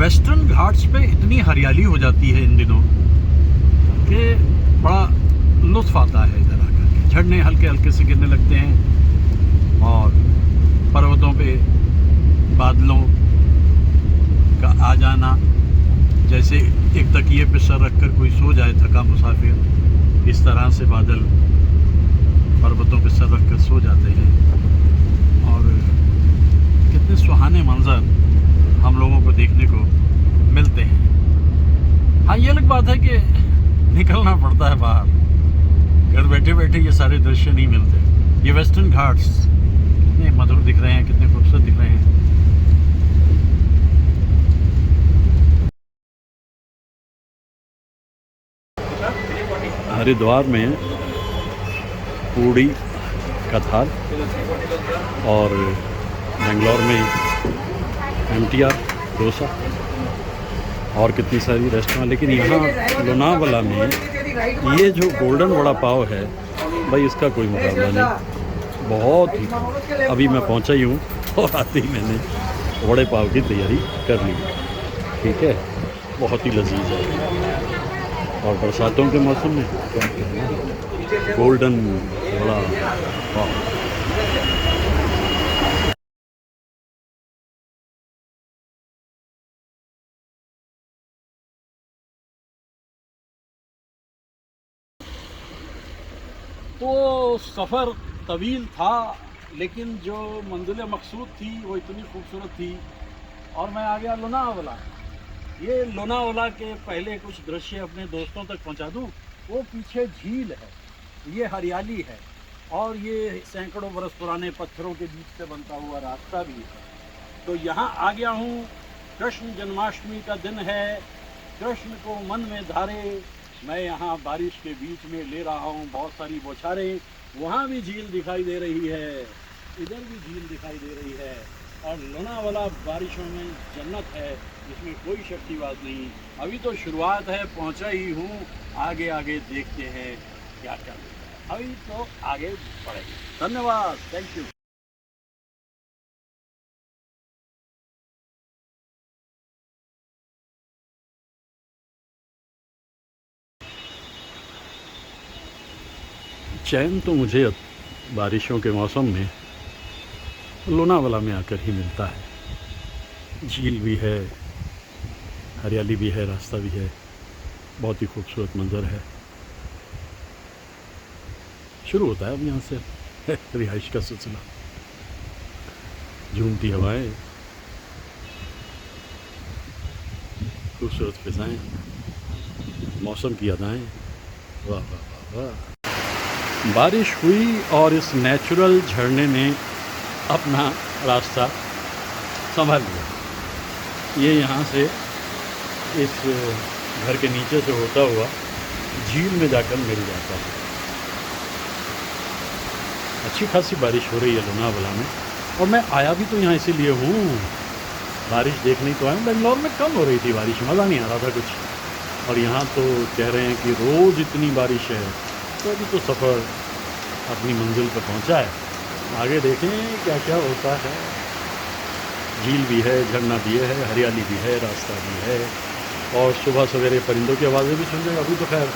Western Ghats पे इतनी हरियाली हो जाती है इन दिनों कि बड़ा लुत्फ़ आता है इधर आकर के। झरने हल्के हल्के से गिरने लगते हैं और पर्वतों पे बादलों का आ जाना, जैसे एक तकिए पे सर रखकर कोई सो जाए थका मुसाफिर, इस तरह से बादल पर्वतों पे सर रखकर सो जाते हैं। और कितने सुहाने मंजर हम लोगों को देखने को मिलते हैं। हाँ, ये अलग बात है कि निकलना पड़ता है बाहर, घर बैठे बैठे ये सारे दृश्य नहीं मिलते। ये वेस्टर्न घाट्स कितने मधुर दिख रहे हैं, कितने खूबसूरत दिख रहे हैं। हरिद्वार में पूड़ी कथार और बेंगलोर में MTR डोसा और कितनी सारी रेस्टोरेंट, लेकिन यहाँ लोनावला में ये जो गोल्डन वड़ा पाव है भाई, इसका कोई मुकाबला नहीं। बहुत ही अभी मैं पहुँचा ही हूँ और आते ही मैंने वड़े पाव की तैयारी कर ली। ठीक है, बहुत ही लजीज है। और बरसातों के मौसम में क्या कहना है, गोल्डन वड़ा पाव। तो सफ़र तवील था, लेकिन जो मंजिल मकसूद थी वो इतनी खूबसूरत थी। और मैं आ गया लोनावला। ये लोनावला के पहले कुछ दृश्य अपने दोस्तों तक पहुंचा दूं। वो पीछे झील है, ये हरियाली है और ये सैकड़ों बरस पुराने पत्थरों के बीच से बनता हुआ रास्ता भी है। तो यहाँ आ गया हूँ। कृष्ण जन्माष्टमी का दिन है, कृष्ण को मन में धारे मैं यहाँ बारिश के बीच में ले रहा हूँ बहुत सारी बौछारें। वहाँ भी झील दिखाई दे रही है, इधर भी झील दिखाई दे रही है। और लोनावला बारिशों में जन्नत है, इसमें कोई शक की बात नहीं। अभी तो शुरुआत है, पहुँचा ही हूँ। आगे आगे देखते हैं क्या क्या होता है। अभी तो आगे बढ़ेंगे। धन्यवाद, थैंक यू। चैन तो मुझे बारिशों के मौसम में लोनावला में आकर ही मिलता है। झील भी है, हरियाली भी है, रास्ता भी है, बहुत ही खूबसूरत मंजर है। शुरू होता है अब यहाँ से रिहाइश का सिलसिला। झूमती हवाएं, खूबसूरत फिजाएं, मौसम की अदाएं, वाह वाह वाह वाह। बारिश हुई और इस नेचुरल झरने ने अपना रास्ता संभाल लिया। ये यहाँ से इस घर के नीचे से होता हुआ झील में जाकर मिल जाता है। अच्छी खासी बारिश हो रही है लोनावला में, और मैं आया भी तो यहाँ इसीलिए हूँ, बारिश देखने को आया। बेंगलोर में कम हो रही थी बारिश, मज़ा नहीं आ रहा था कुछ, और यहाँ तो कह रहे हैं कि रोज़ इतनी बारिश है। तो अभी तो सफ़र अपनी मंजिल पर पहुँचा है, आगे देखें क्या क्या होता है। झील भी है, झरना भी है, हरियाली भी है, रास्ता भी है, और सुबह सवेरे परिंदों की आवाज़ें भी सुन रहे हैं। अभी तो खैर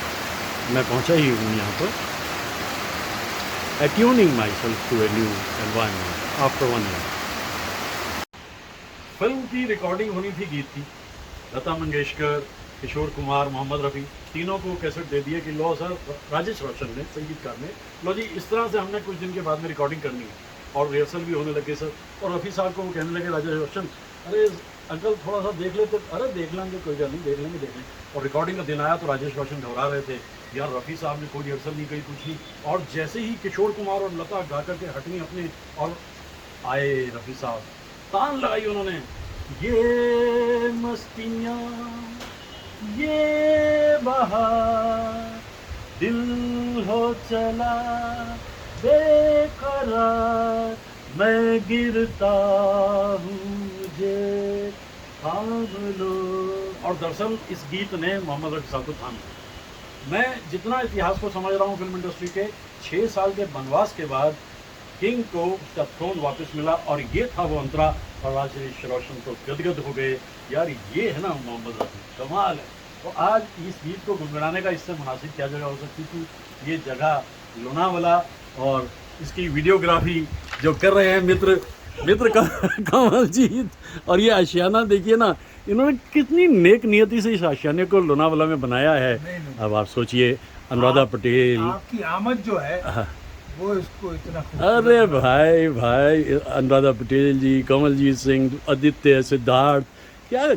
मैं पहुँचा ही हूँ यहाँ पर, attuning myself to a new environment after 1 year. Film की रिकॉर्डिंग होनी थी, गीत की। लता मंगेशकर, किशोर कुमार, मोहम्मद रफ़ी, तीनों को कैसेट दे दिए कि लो सर, राजेश रोशन ने, संगीतकार ने, लो जी इस तरह से हमने कुछ दिन के बाद में रिकॉर्डिंग करनी है। और रिहर्सल भी होने लगे सर। और रफ़ी साहब को वो कहने लगे, राजेश रोशन अरे अंकल थोड़ा सा देख लेते। अरे देख लेंगे, कोई गल नहीं, देख लेंगे। और रिकॉर्डिंग का दिन आया तो राजेश रोशन घबरा रहे थे, यार रफ़ी साहब ने कोई रिहर्सल नहीं करी, कुछ नहीं। और जैसे ही किशोर कुमार और लता गा करके हटनी अपने और आए रफ़ी साहब, तान लगाई उन्होंने, ये मस्तियाँ ये बहार दिल हो चला बेकरार, मैं गिरता हूँ मुझे थाम लो। और दरअसल इस गीत ने मोहम्मद रफ़ी साहब को थाम लिया। मैं जितना इतिहास को समझ रहा हूँ फिल्म इंडस्ट्री के, 6 साल के वनवास के बाद किंग को उसका थ्रोन वापस मिला, और ये था वो अंतरा। और राजा रोशन तो गदगद हो गए, यार ये है ना मोहम्मद रफ़ी, कमाल है। तो आज इस गीत को गुनगुनाने का इससे मुनासिब क्या जगह हो सकती थी, ये जगह लोनावाला। और इसकी वीडियोग्राफी जो कर रहे हैं मित्र कमलजीत, और ये आशियाना देखिए ना, इन्होंने कितनी नेक नियति से इस आशियाने को लोनावाला में बनाया है। अब आप सोचिए, अनुराधा पटेल, आपकी आमद जो है वो इसको इतना अरे भाई अनुराधा पटेल जी, कमलजीत सिंह, आदित्य, सिद्धार्थ, क्या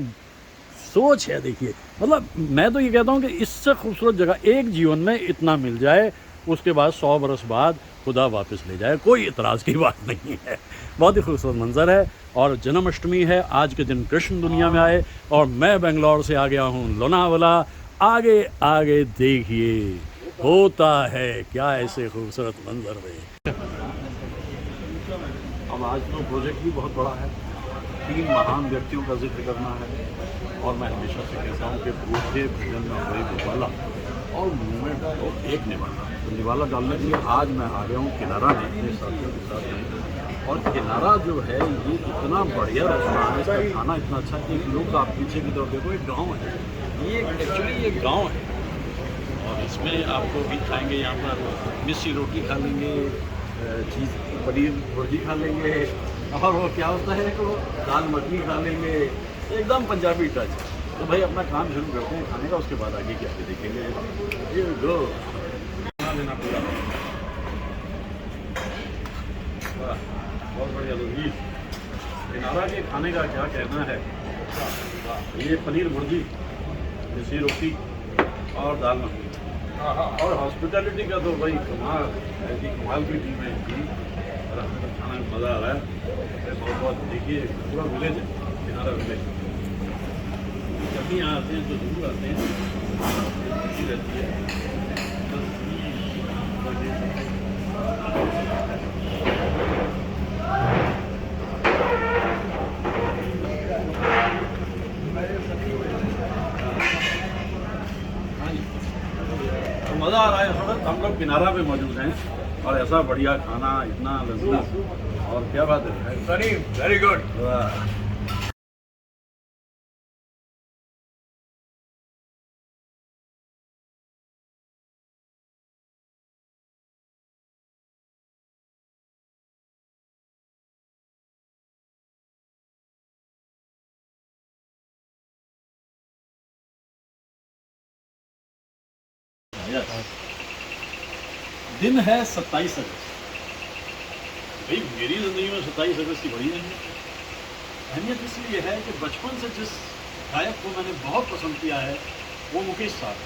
सोच है। देखिए, मतलब मैं तो ये कहता हूँ कि इससे खूबसूरत जगह एक जीवन में इतना मिल जाए, उसके बाद 100 बरस बाद खुदा वापस ले जाए, कोई इतराज़ की बात नहीं है। बहुत ही खूबसूरत मंजर है। और जन्माष्टमी है, आज के दिन कृष्ण दुनिया में आए, और मैं बेंगलोर से आ गया हूँ लोनावाला। आगे आगे देखिए होता है क्या ऐसे खूबसूरत मंजर में। अब आज तो प्रोजेक्ट भी बहुत बड़ा है, 3 महान व्यक्तियों का जिक्र करना है। और मैं हमेशा से कहता हूँ कि भूखे भजन में वही निवाला, और मुँह में डालो एक निवाला। तो निवाला डालने के लिए आज मैं आ गया हूँ किनारा में अपने साथियों के साथ। और किनारा जो है ये इतना बढ़िया रेस्टोरेंट है, इसका खाना इतना अच्छा। एक लोग आप पीछे की तरफ देखो, एक गाँव है, ये एक्चुअली ये गाँव है। और इसमें आपको भी खाएंगे, यहाँ पर मिस्सी रोटी खा लेंगे, चीज़ पनीर भुर्जी खा लेंगे, और वो क्या होता है कि वो दाल मखनी खा लेंगे, एकदम पंजाबी टच। तो भाई अपना काम शुरू करते हैं खाने का, उसके बाद आगे क्या देखेंगे। ये गो लेना पूरा, बहुत बढ़िया लजीज। किनारा के खाने का क्या कहना है। ये पनीर भुर्जी, मिस्सी रोटी और दाल मखनी, और हॉस्पिटैलिटी का तो भाई कमाल, ऐसी कमाल की टीम है इनकी, और हमें तो खाने में मज़ा आ रहा है। बहुत बहुत देखिए, पूरा विलेज है, किनारा विलेज। जब भी यहाँ आते हैं तो जरूर आते हैं, खुशी रहती है। मज़ा आ रहा है। थोड़ा हम लोग किनारा पे मौजूद हैं, और ऐसा बढ़िया खाना, इतना लजीज, और क्या बात है, वेरी गुड। दिन है 27 अगस्त। भाई मेरी ज़िंदगी में 27 अगस्त की बड़ी अहमियत इसलिए है कि बचपन से जिस गायक को मैंने बहुत पसंद किया है वो मुकेश साहब।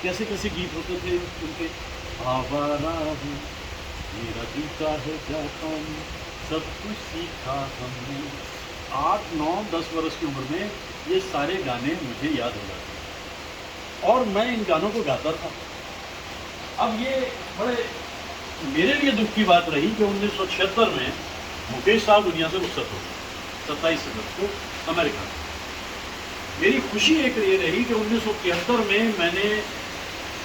कैसे कैसे गीत होते थे उनके, आवारा हूँ, मेरा जूता है जापान, सब कुछ सीखा हमने। 8, 9, 10 वर्ष की उम्र में ये सारे गाने मुझे याद हो जाते, और मैं इन गानों को गाता था। अब ये बड़े मेरे लिए दुख की बात रही कि 1976 में मुकेश साहब दुनिया से रुखसत हो गए, 27 अगस्त को अमेरिका में। मेरी खुशी एक ये रही कि 1973 में मैंने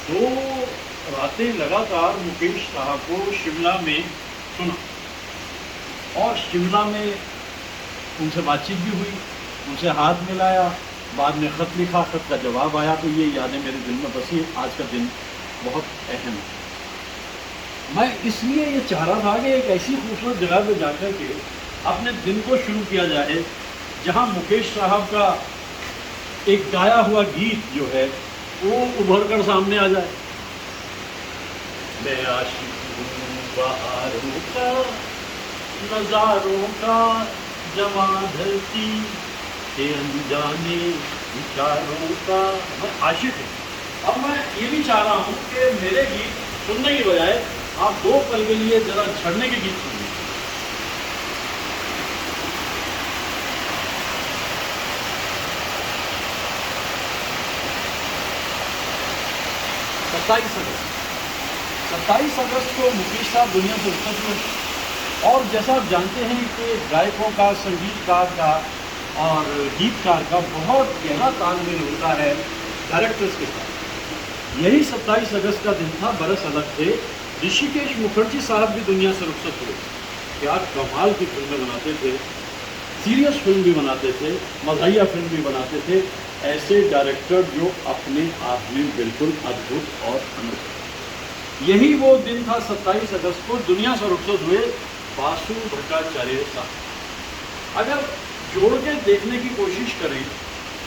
2 रातें लगातार मुकेश साहब को शिमला में सुना, और शिमला में उनसे बातचीत भी हुई, उनसे हाथ मिलाया, बाद में ख़त लिखा, ख़त का जवाब आया। तो ये यादें मेरे दिल में बसी। आज का दिन बहुत अहम है। मैं इसलिए ये चाह रहा था कि एक ऐसी खूबसूरत जगह पे जाकर के अपने दिन को शुरू किया जाए जहां मुकेश साहब का एक गाया हुआ गीत जो है वो उभर कर सामने आ जाए। मैं आशिक हूँ बहारों का, नज़ारों का, जमा धरती के अनजाने विचारों का, मैं आशिक हूँ। अब मैं ये भी चाह रहा हूँ कि मेरे गीत सुनने की बजाय आप 2 पल के लिए जरा झरने के गीत सुनिए। सत्ताईस अगस्त को मुकेश साहब दुनिया से रुखसत हुए, और जैसा आप जानते हैं कि गायकों का, संगीतकार का और गीतकार का बहुत गहरा तालमेल होता है डायरेक्टर्स के साथ। यही 27 अगस्त का दिन था, बरस अलग थे ऋषिकेश मुखर्जी साहब भी दुनिया से रुखसत हुए। क्या कमाल की फिल्में बनाते थे, सीरियस फिल्म भी बनाते थे, मज़ाहिया फिल्म भी बनाते थे। ऐसे डायरेक्टर जो अपने आप में बिल्कुल अद्भुत और अनूठे। यही वो दिन था 27 अगस्त को दुनिया से रुखसत हुए बासु भट्टाचार्य साहब। अगर जोड़ के देखने की कोशिश करें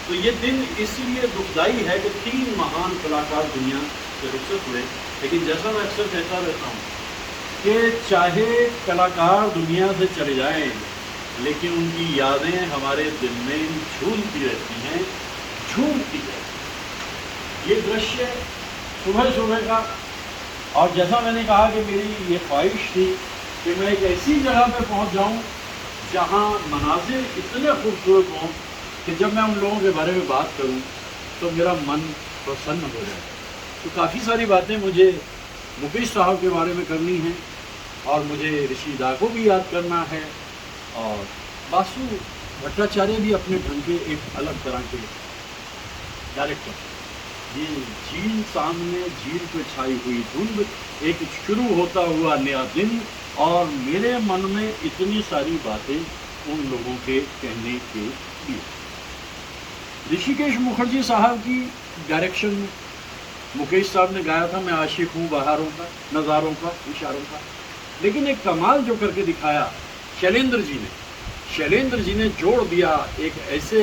तो ये दिन इसलिए दुखदाई है कि 3 महान कलाकार दुनिया से रुखसत हुए। लेकिन जैसा मैं अक्सर कहता रहता हूँ कि चाहे कलाकार दुनिया से चले जाएं, लेकिन उनकी यादें हमारे दिल में झूलती रहती हैं, झूमती रहती। ये दृश्य सुबह सुबह का, और जैसा मैंने कहा कि मेरी ये ख्वाहिश थी कि मैं एक ऐसी जगह पे पहुंच जाऊं जहां मनाजिर इतने खूबसूरत हों कि जब मैं उन लोगों के बारे में बात करूं तो मेरा मन प्रसन्न हो जाए। तो काफ़ी सारी बातें मुझे मुकेश साहब के बारे में करनी हैं, और मुझे ऋषि दा को भी याद करना है, और बासु भट्टाचार्य भी अपने ढंग के एक अलग तरह के डायरेक्टर। ये झील सामने, झील पे छाई हुई धुंध, एक शुरू होता हुआ नया दिन, और मेरे मन में इतनी सारी बातें उन लोगों के कहने के लिए। ऋषिकेश मुखर्जी साहब की डायरेक्शन में मुकेश साहब ने गाया था मैं आशिक हूँ बहारों का, नज़ारों का, इशारों का। लेकिन एक कमाल जो करके दिखाया शैलेंद्र जी ने जोड़ दिया एक ऐसे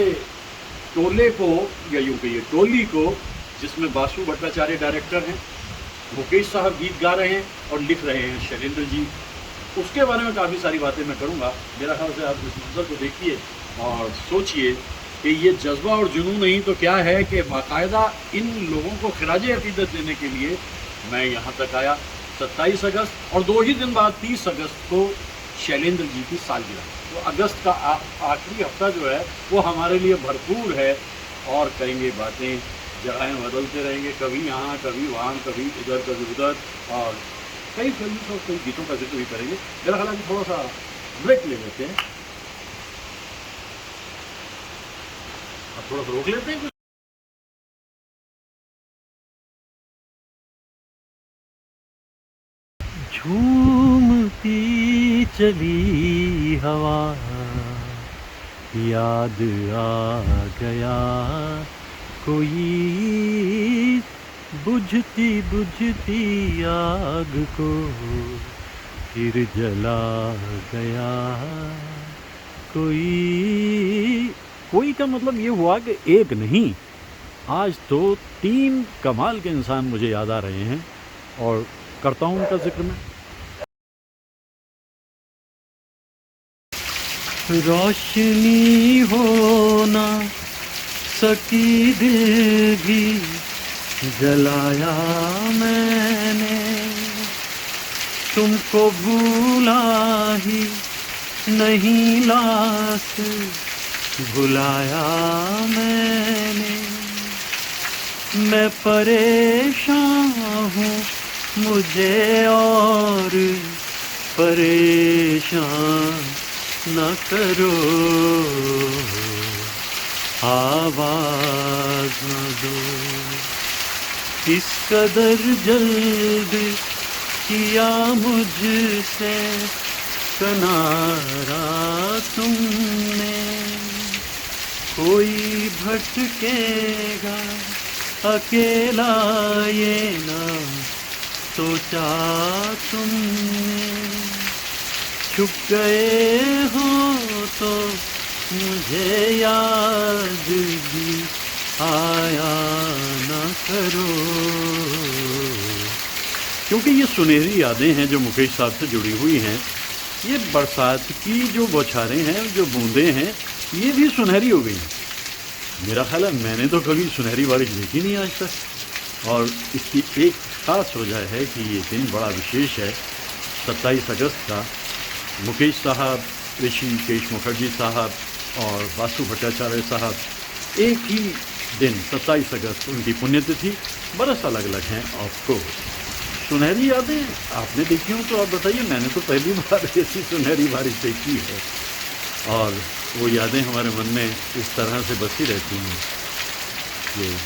टोले को, या यूँ कहिए टोली को, जिसमें बासु भट्टाचार्य डायरेक्टर हैं, मुकेश साहब गीत गा रहे हैं और लिख रहे हैं शैलेंद्र जी। उसके बारे में काफ़ी सारी बातें मैं करूँगा। मेरा ख्याल से आप इस मंजर को देखिए और सोचिए कि ये जज्बा और जुनून नहीं तो क्या है कि बाकायदा इन लोगों को खिराज अकीदत देने के लिए मैं यहाँ तक आया। 27 अगस्त और 2 ही दिन बाद 30 अगस्त को शैलेंद्र जी की सालगिरह। तो अगस्त का आखिरी हफ्ता जो है वो हमारे लिए भरपूर है, और करेंगे बातें, जगहें बदलते रहेंगे, कभी यहाँ कभी वहाँ, कभी इधर कभी उधर, और कई फिल्म और कई गीतों का जिक्र भी करेंगे। मेरा ख्याल है कि थोड़ा सा ब्रेक ले लेते हैं, अब थोड़ा सा रोक लेते हैं। झूमती चली हवा, याद आ गया कोई बुझती बुझती आग को फिर जला गया कोई का मतलब ये हुआ कि एक नहीं, आज तो 3 कमाल के इंसान मुझे याद आ रहे हैं, और करता हूँ उनका जिक्र मैं। रोशनी हो ना सकी दिल भी जलाया मैंने, तुमको भूला ही नहीं लाश भुलाया मैंने। मैं परेशान हूँ मुझे और परेशान न करो, आवाज न दो। इस कदर जल्द किया मुझसे किनारा तुमने, कोई भटकेगा अकेला ये ना सोचा तुमने। छुप गए हो तो मुझे याद भी आया न करो। क्योंकि ये सुनहरी यादें हैं जो मुकेश साहब से जुड़ी हुई हैं। ये बरसात की जो बौछारें हैं, जो बूंदें हैं, ये भी सुनहरी हो गई हैं। मेरा ख्याल है मैंने तो कभी सुनहरी बारिश देखी नहीं आज तक, और इसकी एक ख़ास वजह है कि ये दिन बड़ा विशेष है। 27 अगस्त का मुकेश साहब, ऋषिकेश मुखर्जी साहब और बासु भट्टाचार्य साहब एक ही दिन 27 अगस्त उनकी पुण्यतिथि, बरस अलग अलग हैं। ऑफकोर्स सुनहरी यादें आपने देखी हो तो आप बताइए। मैंने तो पहली बार ऐसी सुनहरी बारिश देखी है, और वो यादें हमारे मन में इस तरह से बसी रहती हैं कि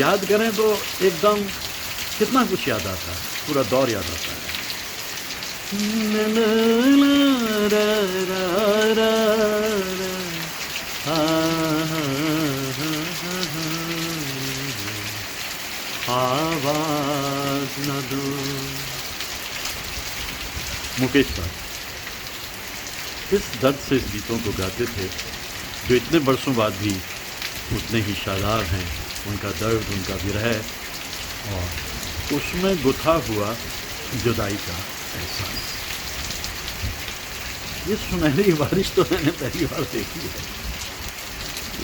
याद करें तो एकदम कितना कुछ याद आता है। पूरा दौर याद आता है। ला ला ला रा रा रा रा, हा हा हा हा, आवाज न दो। मुकेश सर इस दर्द से इस गीतों को गाते थे जो इतने बरसों बाद भी उतने ही शादाब हैं। उनका दर्द, उनका विरह और उसमें गुथा हुआ जुदाई का एहसास। ये सुनहरी बारिश तो मैंने पहली बार देखी है।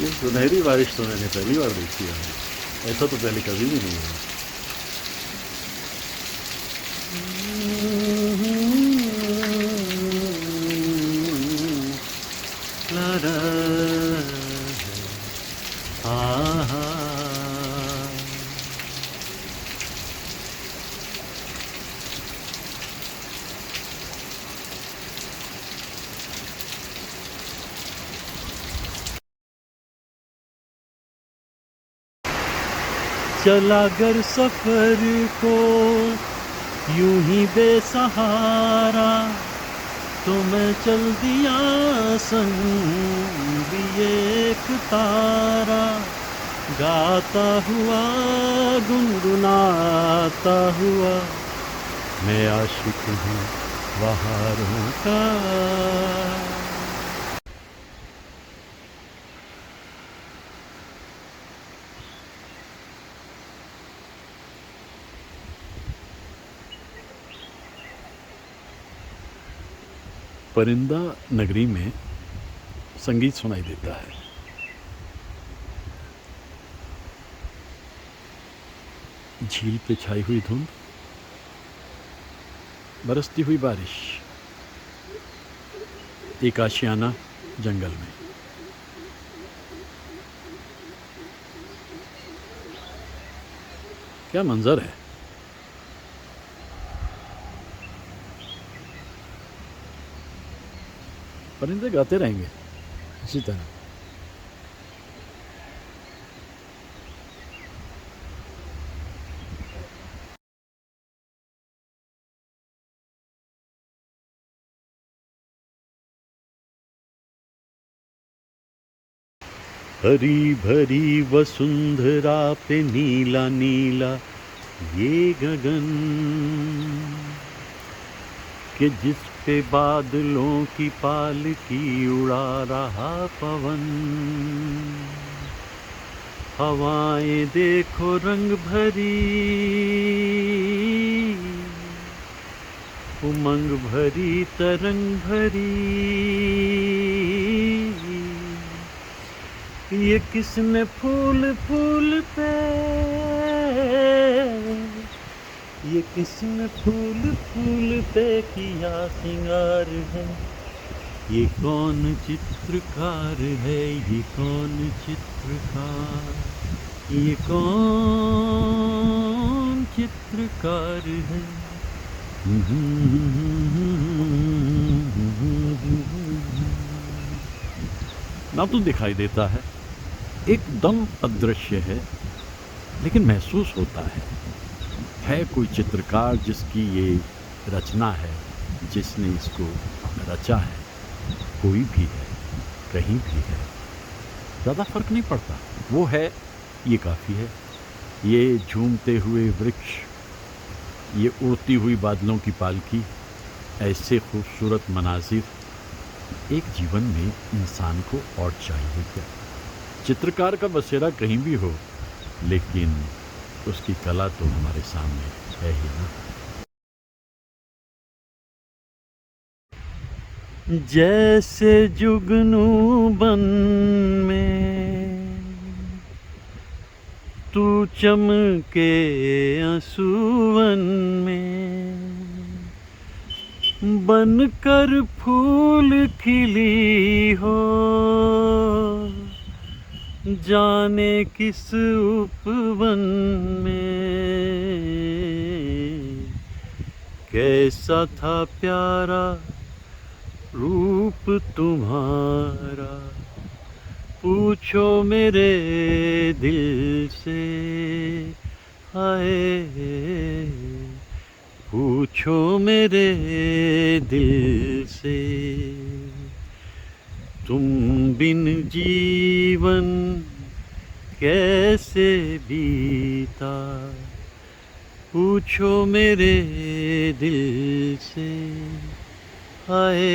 ये सुनहरी बारिश तो मैंने पहली बार देखी है। ऐसा तो पहले कभी भी नहीं हुआ। ला ला हा। चला कर सफर को यूं ही बेसहारा, तो मैं चल दिया संग भी एक तारा। गाता हुआ गुनगुनाता हुआ मैं आशिक हूँ बहारों का। परिंदा नगरी में संगीत सुनाई देता है। झील पे छाई हुई धुंध, बरसती हुई बारिश, एक आशियाना जंगल में। क्या मंजर है। परिंदे गाते रहेंगे इसी तरह। हरी भरी वसुंधरा पे नीला नीला ये गगन, कि जिस पे बादलों की पालकी उड़ा रहा पवन। हवाएं देखो रंग भरी, उमंग भरी तरंग भरी। ये किसने फूल फूल पे, ये किसने फूल फूल पे किया सिंगार है। ये कौन चित्रकार है, ये कौन चित्रकार, ये कौन चित्रकार है। ना तो दिखाई देता है, एकदम अदृश्य है, लेकिन महसूस होता है कोई चित्रकार जिसकी ये रचना है, जिसने इसको रचा है। कोई भी है, कहीं भी है, ज़्यादा फर्क नहीं पड़ता। वो है, ये काफ़ी है। ये झूमते हुए वृक्ष, ये उड़ती हुई बादलों की पालकी, ऐसे खूबसूरत मनाजिर एक जीवन में इंसान को और चाहिए क्या। चित्रकार का बसेरा कहीं भी हो, लेकिन उसकी कला तो हमारे सामने है ही ना। जैसे जुगनू बन में तू चमके आंसुअन में, बनकर फूल खिली हो जाने किस उपवन में। कैसा था प्यारा रूप तुम्हारा, पूछो मेरे दिल से। हाय पूछो मेरे दिल से, तुम बिन जीवन कैसे बीता, पूछो मेरे दिल से। हाय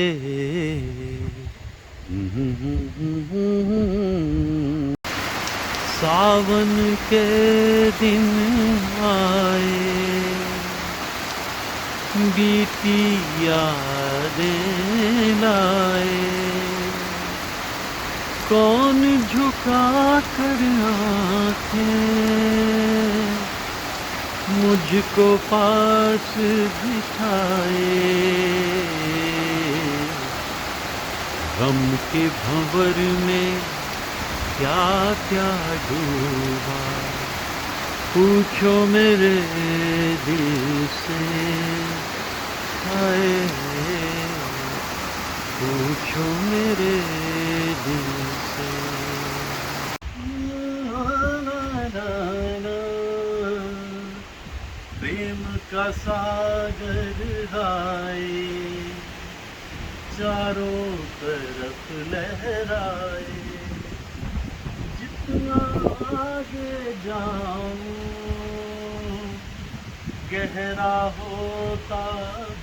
सावन के दिन आए, बीती यादें लाए, कौन झुका कर आंखें मुझको पास बिठाए, गम के भंवर में क्या क्या डूबा, पूछो मेरे दिल से। हाय पूछो मेरे दिल से। प्रेम का सागर हाय चारों तरफ लहराए, जितना आगे जाऊं गहरा होता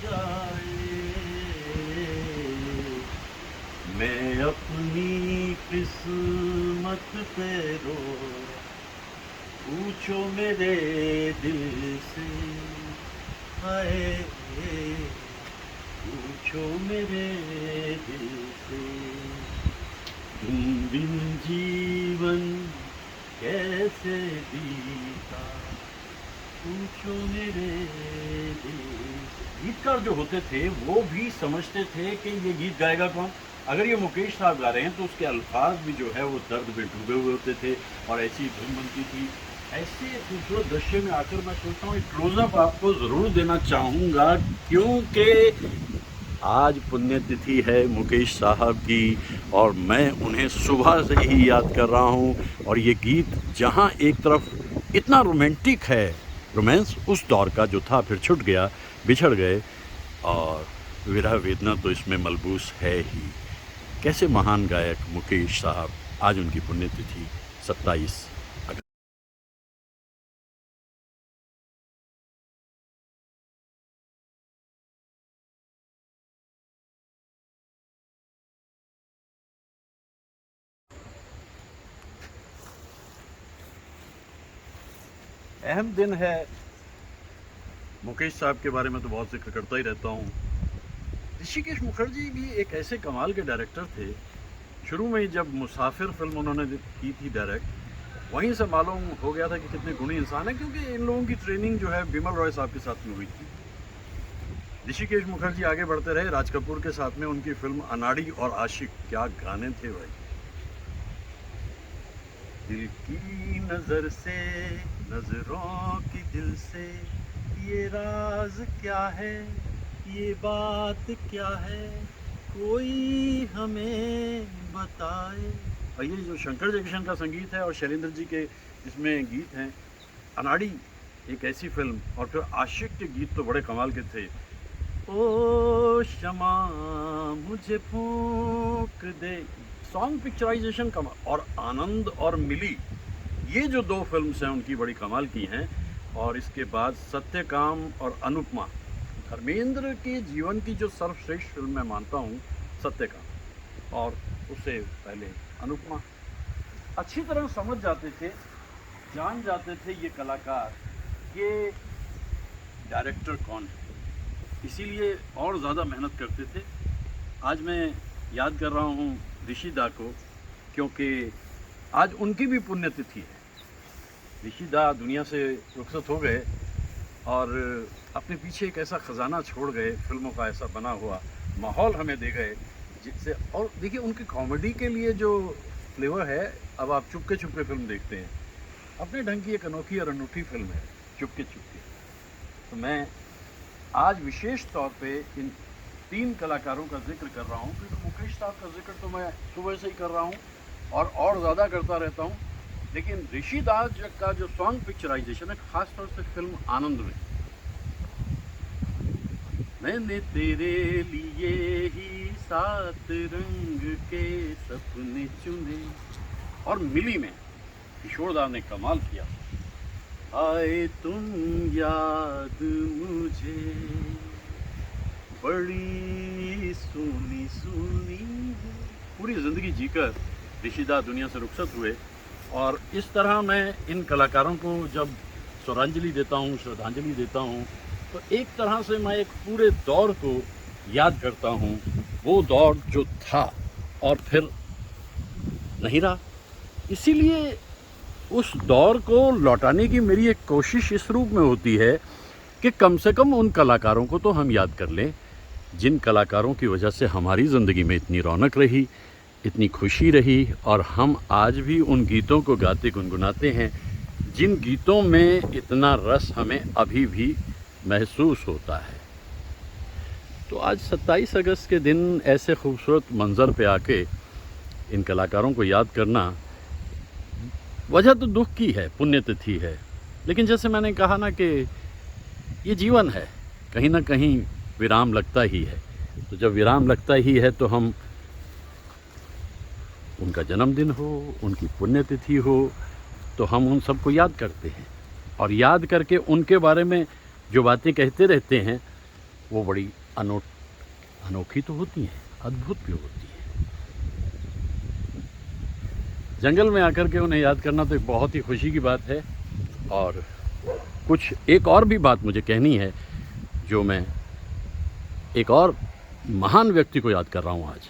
जाए, मैं अपनी किस्मत पे रो, पूछो मेरे दिल से। हाय पूछो मेरे दिल से, तुम बिन जीवन कैसे बीता, पूछो मेरे दिल से। गीतकार जो होते थे वो भी समझते थे कि ये गीत गाएगा कौन। अगर ये मुकेश साहब गा रहे हैं तो उसके अल्फाज भी जो है वो दर्द में डूबे हुए होते थे और ऐसी धुन बनती थी। ऐसे खूबसूरत दृश्य में आकर मैं सोचता हूँ एक क्लोजअप आपको ज़रूर देना चाहूँगा, क्योंकि आज पुण्यतिथि है मुकेश साहब की और मैं उन्हें सुबह से ही याद कर रहा हूँ। और ये गीत जहाँ एक तरफ इतना रोमांटिक है, रोमांस उस दौर का जो था, फिर छूट गया, बिछड़ गए, और विरह वेदना तो इसमें मलबूस है ही। कैसे महान गायक मुकेश साहब, आज उनकी पुण्यतिथि 27 अगस्त। अहम दिन है। मुकेश साहब के बारे में तो बहुत जिक्र करता ही रहता हूँ। ऋषिकेश मुखर्जी भी एक ऐसे कमाल के डायरेक्टर थे। शुरू में ही जब मुसाफिर फिल्म उन्होंने की थी डायरेक्ट, वहीं से मालूम हो गया था कि कितने गुणी इंसान हैं, क्योंकि इन लोगों की ट्रेनिंग जो है बिमल रॉय साहब के साथ में हुई थी। ऋषिकेश मुखर्जी आगे बढ़ते रहे, राज कपूर के साथ में उनकी फिल्म अनाड़ी और आशिक, क्या गाने थे भाई। दिल की नजर से, नजरों की दिल से, ये राज क्या है, ये बात क्या है, कोई हमें बताए। और ये जो शंकर जयकिशन का संगीत है और शैलेंद्र जी के इसमें गीत हैं। अनाड़ी एक ऐसी फिल्म, और फिर आशिक के गीत तो बड़े कमाल के थे। ओ शमा मुझे फूंक दे, सॉन्ग पिक्चराइजेशन कमाल। और आनंद और मिली, ये जो दो फिल्म्स हैं उनकी बड़ी कमाल की हैं। और इसके बाद सत्यकाम और अनुपमा, धर्मेंद्र के जीवन की जो सर्वश्रेष्ठ फिल्म मैं मानता हूँ सत्यकाम, और उससे पहले अनुपमा। अच्छी तरह समझ जाते थे, जान जाते थे ये कलाकार कि डायरेक्टर कौन है, इसीलिए और ज़्यादा मेहनत करते थे। आज मैं याद कर रहा हूँ ऋषिदा को, क्योंकि आज उनकी भी पुण्यतिथि है। ऋषिदा दुनिया से रुखसत हो गए और अपने पीछे एक ऐसा ख़जाना छोड़ गए, फिल्मों का ऐसा बना हुआ माहौल हमें दे गए जिससे। और देखिए उनकी कॉमेडी के लिए जो फ्लेवर है, अब आप चुपके चुपके फिल्म देखते हैं, अपने ढंग की एक अनोखी और अनूठी फिल्म है चुपके चुपके। तो मैं आज विशेष तौर पे इन तीन कलाकारों का जिक्र कर रहा हूँ, क्योंकि मुकेश साहब का जिक्र तो मैं सुबह से ही कर रहा हूँ और ज़्यादा करता रहता हूँ। लेकिन ऋषिदास का जो सॉन्ग पिक्चराइजेशन है, ख़ास तौर से फिल्म आनंद में, मैंने तेरे लिए ही 7 रंग के सपने चुने। और मिली में किशोरदा ने कमाल किया, आए तुम याद मुझे बड़ी सोनी सोनी। पूरी ज़िंदगी जीकर ऋषिदा दुनिया से रुखसत हुए, और इस तरह मैं इन कलाकारों को जब स्वरांजलि देता हूँ, श्रद्धांजलि देता हूँ, तो एक तरह से मैं एक पूरे दौर को याद करता हूँ, वो दौर जो था और फिर नहीं रहा। इसीलिए उस दौर को लौटाने की मेरी एक कोशिश इस रूप में होती है कि कम से कम उन कलाकारों को तो हम याद कर लें, जिन कलाकारों की वजह से हमारी ज़िंदगी में इतनी रौनक रही, इतनी खुशी रही, और हम आज भी उन गीतों को गाते गुनगुनाते हैं जिन गीतों में इतना रस हमें अभी भी महसूस होता है। तो आज 27 अगस्त के दिन ऐसे खूबसूरत मंज़र पे आके इन कलाकारों को याद करना, वजह तो दुख की है, पुण्यतिथि है, लेकिन जैसे मैंने कहा ना कि ये जीवन है, कहीं ना कहीं विराम लगता ही है। तो जब विराम लगता ही है तो हम, उनका जन्मदिन हो, उनकी पुण्यतिथि हो, तो हम उन सबको याद करते हैं, और याद करके उनके बारे में जो बातें कहते रहते हैं वो बड़ी अनोखी तो होती हैं, अद्भुत भी होती हैं। जंगल में आकर के उन्हें याद करना तो एक बहुत ही खुशी की बात है। और कुछ एक और भी बात मुझे कहनी है, जो मैं एक और महान व्यक्ति को याद कर रहा हूँ आज।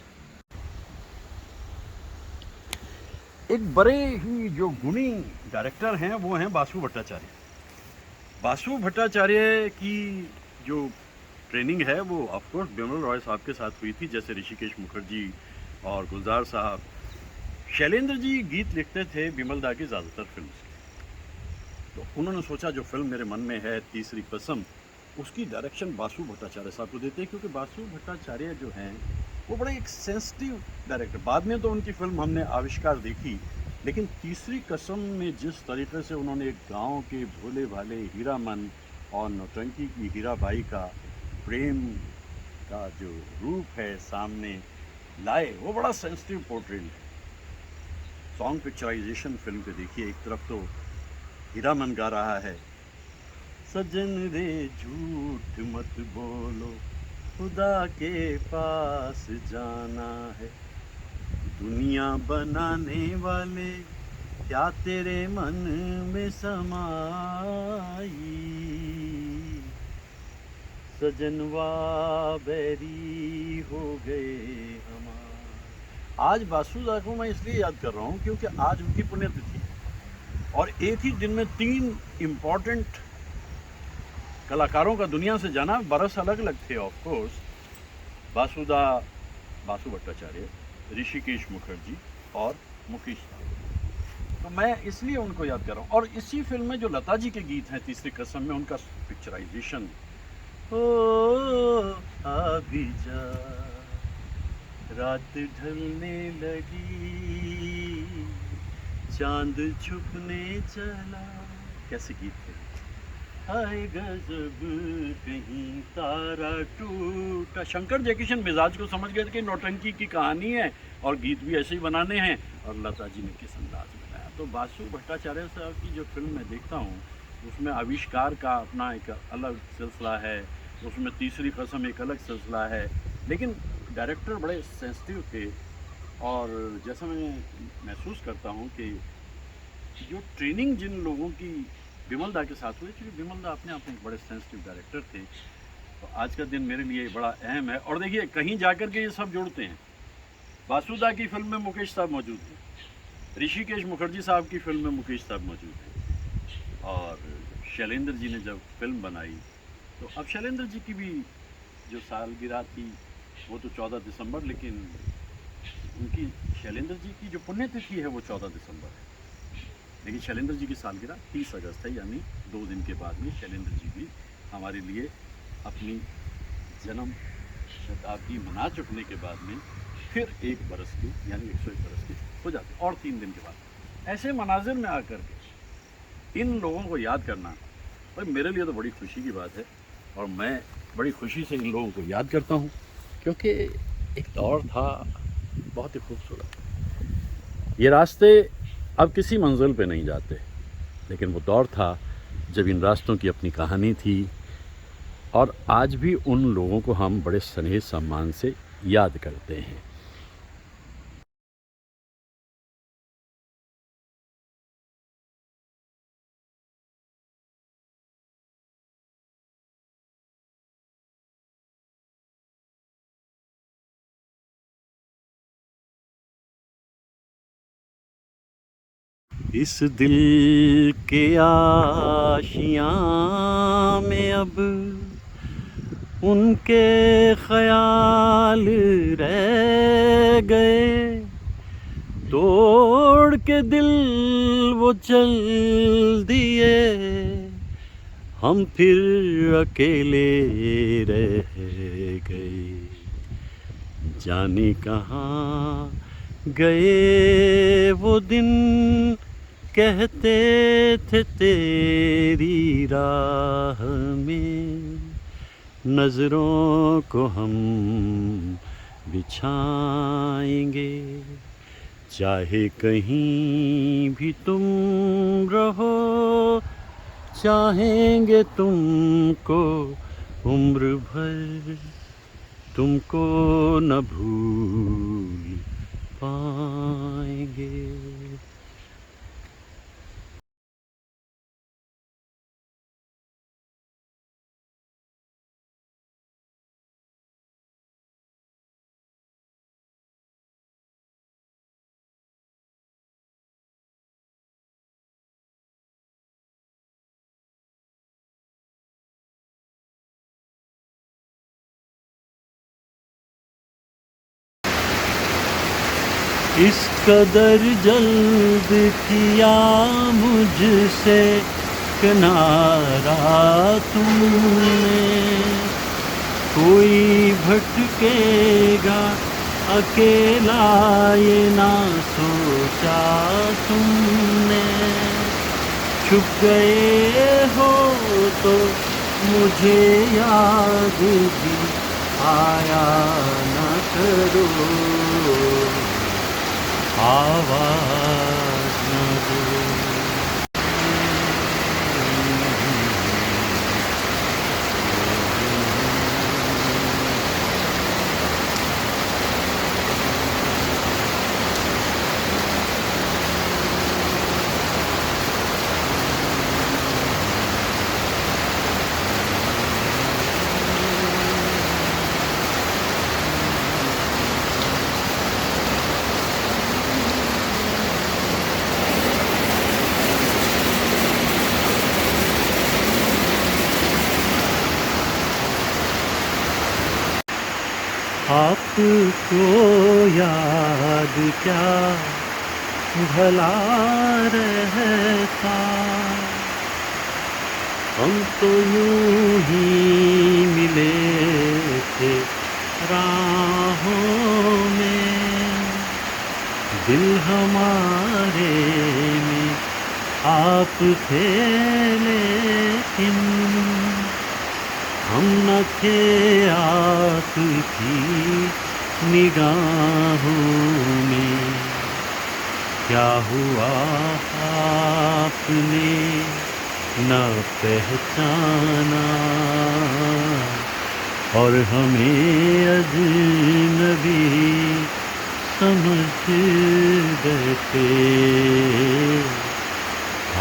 एक बड़े ही जो गुणी डायरेक्टर हैं वो हैं बासु भट्टाचार्य। बासु भट्टाचार्य की जो ट्रेनिंग है वो ऑफकोर्स बिमल रॉय साहब के साथ हुई थी, जैसे ऋषिकेश मुखर्जी और गुलजार साहब। शैलेंद्र जी गीत लिखते थे बिमल दा की ज़्यादातर फिल्म से, तो उन्होंने सोचा जो फिल्म मेरे मन में है तीसरी कसम, उसकी डायरेक्शन बासु भट्टाचार्य साहब को देते हैं, क्योंकि बासु भट्टाचार्य जो हैं वो बड़े एक सेंसिटिव डायरेक्टर। बाद में तो उनकी फिल्म हमने आविष्कार देखी, लेकिन तीसरी कसम में जिस तरीके से उन्होंने एक गांव के भोले भाले हीरामन और नौटंकी की हीराबाई का प्रेम का जो रूप है सामने लाए, वो बड़ा सेंसिटिव पोर्ट्रेट है। सॉन्ग पिक्चराइजेशन फिल्म के देखिए, एक तरफ तो हीरामन गा रहा है, सजन रे झूठ मत बोलो खुदा के पास जाना है, दुनिया बनाने वाले क्या तेरे मन में समाई, सजनवा बैरी हो गए हमारे। आज बासुदा को मैं इसलिए याद कर रहा हूँ क्योंकि आज उनकी पुण्यतिथि है, और एक ही दिन में 3 इम्पॉर्टेंट कलाकारों का दुनिया से जाना, बरस अलग अलग थे ऑफ कोर्स, बासुदा, बासु भट्टाचार्य, ऋषिकेश मुखर्जी और मुकेश साहब। तो मैं इसलिए उनको याद कर रहा हूँ। और इसी फिल्म में जो लता जी के गीत हैं तीसरी कसम में, उनका पिक्चराइजेशन, ओ अभी जा रात ढलने लगी चांद छुपने चला, कैसे गीत थे। हाय गजब कहीं तारा टूटा। शंकर जयकिशन मिजाज को समझ गए कि नौटंकी की कहानी है और गीत भी ऐसे ही बनाने हैं, और लता जी ने किस अंदाज में बनाया। तो बासु भट्टाचार्य साहब की जो फिल्म मैं देखता हूँ उसमें आविष्कार का अपना एक अलग सिलसिला है, उसमें तीसरी कसम एक अलग सिलसिला है, लेकिन डायरेक्टर बड़े सेंसिटिव थे। और जैसा मैं महसूस करता हूँ कि जो ट्रेनिंग जिन लोगों की बिमल दा के साथ हुई, क्योंकि बिमल दा अपने आप में एक बड़े सेंसिटिव डायरेक्टर थे, तो आज का दिन मेरे लिए बड़ा अहम है। और देखिए कहीं जाकर के ये सब जोड़ते हैं। बासुदा की फिल्म में मुकेश साहब मौजूद थे, ऋषिकेश मुखर्जी साहब की फिल्म में मुकेश साहब मौजूद थे, और शैलेंद्र जी ने जब फिल्म बनाई तो अब शैलेंद्र जी की भी जो सालगिरह थी वो तो 14 दिसंबर, लेकिन उनकी शैलेंद्र जी की जो पुण्यतिथि है वो 14 दिसंबर है, लेकिन शैलेंद्र जी की सालगिरह 30 अगस्त है, यानी 2 दिन के बाद में शैलेंद्र जी भी हमारे लिए अपनी जन्म शताब्दी मना चुकने के बाद में फिर 1 बरस के यानी 101 बरस के हो जाते, और 3 दिन के बाद ऐसे मनाजिर में आकर के इन लोगों को याद करना भाई मेरे लिए तो बड़ी खुशी की बात है। और मैं बड़ी खुशी से इन लोगों को याद करता हूँ, क्योंकि एक दौर था बहुत ही खूबसूरत। ये रास्ते अब किसी मंजिल पे नहीं जाते, लेकिन वो दौर था जब इन रास्तों की अपनी कहानी थी, और आज भी उन लोगों को हम बड़े स्नेह सम्मान से याद करते हैं। इस दिल के आशियाँ में अब उनके ख्याल रह गए, तोड़ के दिल वो चल दिए, हम फिर अकेले रह गए। जाने कहाँ गए वो दिन, कहते थे तेरी राह में नजरों को हम बिछाएंगे। चाहे कहीं भी तुम रहो, चाहेंगे तुमको उम्र भर, तुमको न भूल पाएंगे। इस कदर जल्द किया मुझसे किनारा तुमने, कोई भटकेगा अकेला ये ना सोचा तुमने। छुप गए हो तो मुझे याद भी आया न करो, आवाज न दो। आपको याद क्या भला रहता, हम तो यूं ही मिले थे राहों में। दिल हमारे में आप थे लेकिन हम न थे आपकी निगाहों में। क्या हुआ आपने न पहचाना, और हमें अजनबी समझ बैठे।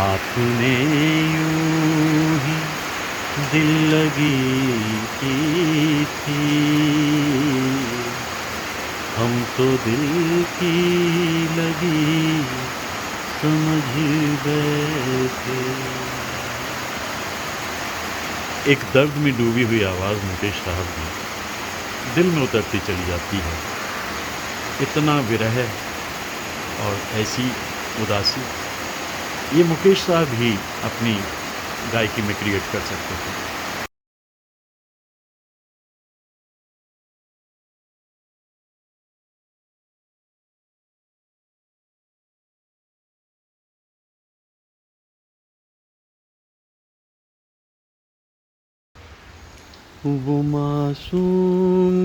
आपने यूं ही दिल लगी की थी, हम तो दिल की लगी समझ बैठे। एक दर्द में डूबी हुई आवाज़ मुकेश साहब की दिल में उतरती चली जाती है। इतना विरह और ऐसी उदासी ये मुकेश साहब ही अपनी गायकी में क्रिएट कर सकते थे। वो मासूम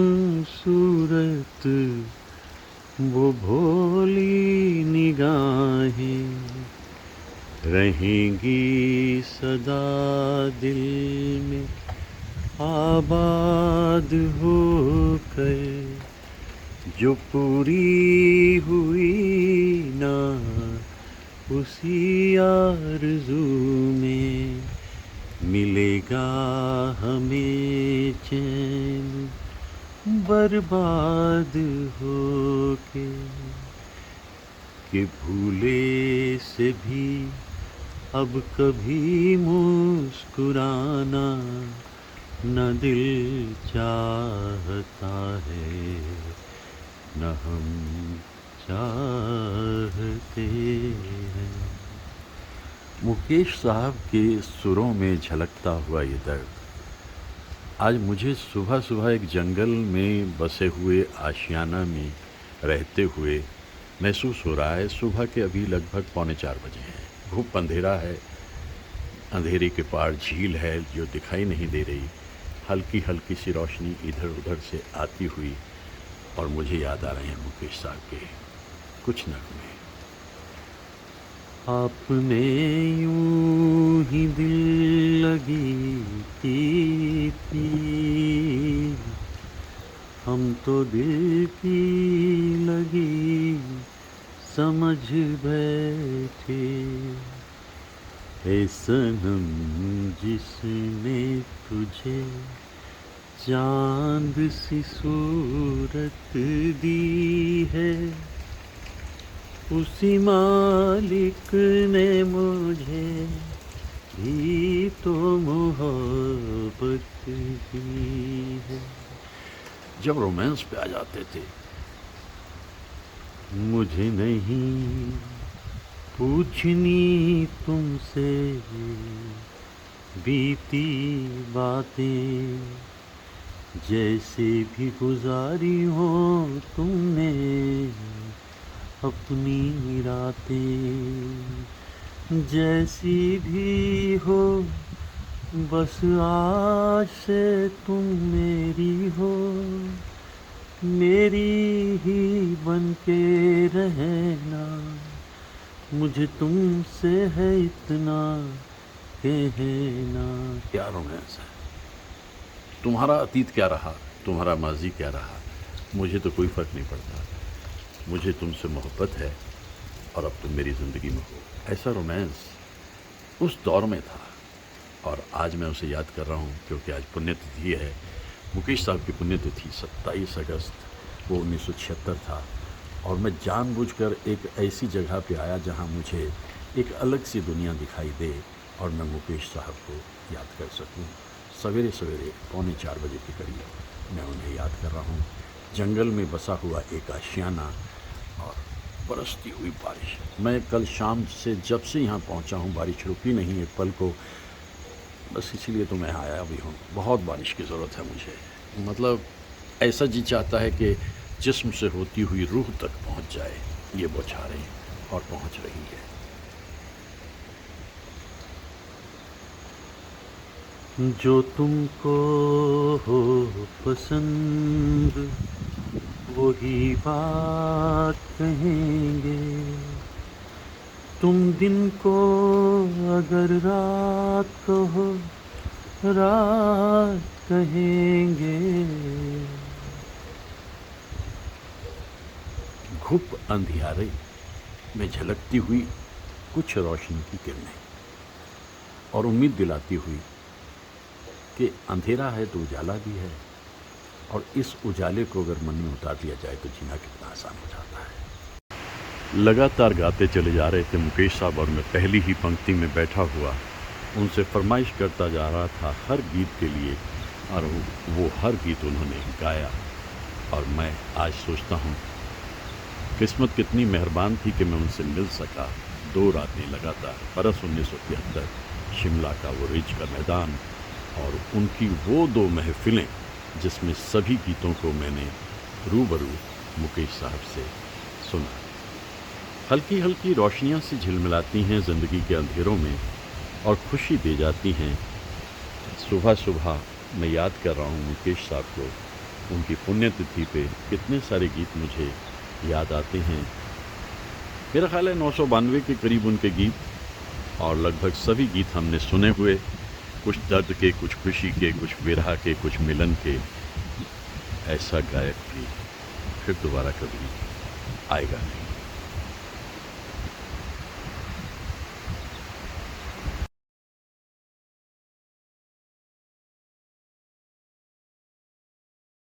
सूरत, वो भोली निगाहें रहेंगी सदा दिल में आबाद होकर, जो पूरी हुई ना उसी आरज़ू में मिलेगा हमें चैन बर्बाद होके, कि भूले से भी अब कभी मुस्कुराना न दिल चाहता है, न हम चाहते हैं। मुकेश साहब के सुरों में झलकता हुआ ये दर्द आज मुझे सुबह सुबह एक जंगल में बसे हुए आशियाना में रहते हुए महसूस हो रहा है। सुबह के अभी लगभग 3:45 बजे हैं। खूब अंधेरा है, अंधेरे के पार झील है जो दिखाई नहीं दे रही। हल्की हल्की सी रोशनी इधर उधर से आती हुई, और मुझे याद आ रहे हैं मुकेश साहब के कुछ नगमे। आपने यूं ही दिल लगी थी, हम तो दिल की लगी समझ बैठे, ऐ सनम जिसने तुझे चांद सी सूरत दी है, उसी मालिक ने मुझे भी तो मोहब्बत दी है। जब रोमांस पे आ जाते थे, मुझे नहीं पूछनी तुमसे बीती बातें, जैसे भी गुजारी हो तुमने अपनी रातें, जैसी भी हो बस आज से तुम मेरी हो, मेरी ही बन के रहना, मुझे तुमसे है इतना कहना। क्या रोमांस है। तुम्हारा अतीत क्या रहा, तुम्हारा माजी क्या रहा, मुझे तो कोई फ़र्क नहीं पड़ता। मुझे तुमसे मोहब्बत है और अब तुम मेरी ज़िंदगी में हो। ऐसा रोमांस उस दौर में था, और आज मैं उसे याद कर रहा हूँ क्योंकि आज पुण्यतिथि है। मुकेश साहब की पुण्यतिथि 27 अगस्त वो 1976 था, और मैं जानबूझकर एक ऐसी जगह पे आया जहाँ मुझे एक अलग सी दुनिया दिखाई दे और मैं मुकेश साहब को याद कर सकूँ। सवेरे सवेरे 3:45 बजे के करीब मैं उन्हें याद कर रहा हूँ। जंगल में बसा हुआ एक आशियाना और बरसती हुई बारिश। मैं कल शाम से जब से यहाँ पहुँचा हूँ बारिश रुकी नहीं एक पल को, बस इसीलिए तो मैं आया भी हूँ। बहुत बारिश की ज़रूरत है मुझे, मतलब ऐसा जी चाहता है कि जिस्म से होती हुई रूह तक पहुँच जाए ये बौछारें, और पहुँच रही है। जो तुमको हो पसंद वही बात कहेंगे, तुम दिन को अगर रात कहो रात कहेंगे। घुप अंधियारे में झलकती हुई कुछ रोशनी की किरणें, और उम्मीद दिलाती हुई कि अंधेरा है तो उजाला भी है, और इस उजाले को अगर मन में उतार लिया जाए तो जीना कितना आसान हो जाता है। लगातार गाते चले जा रहे थे मुकेश साहब, और मैं पहली ही पंक्ति में बैठा हुआ उनसे फरमाइश करता जा रहा था हर गीत के लिए, और वो हर गीत उन्होंने गाया। और मैं आज सोचता हूँ किस्मत कितनी मेहरबान थी कि मैं उनसे मिल सका। 2 रातें लगातार, बरस 1973, शिमला का वो रिज का मैदान, और उनकी वो 2 महफिलें जिसमें सभी गीतों को मैंने रूबरू मुकेश साहब से सुना। हल्की हल्की रोशनियाँ सी झिलमिलाती हैं ज़िंदगी के अंधेरों में, और खुशी दे जाती हैं। सुबह सुबह मैं याद कर रहा हूँ मुकेश साहब को, उनकी पुण्यतिथि पे कितने सारे गीत मुझे याद आते हैं। मेरा ख्याल है 992 के करीब उनके गीत, और लगभग सभी गीत हमने सुने हुए, कुछ दर्द के, कुछ खुशी के, कुछ विरह के, कुछ मिलन के। ऐसा गायक भी फिर दोबारा कभी आएगा नहीं।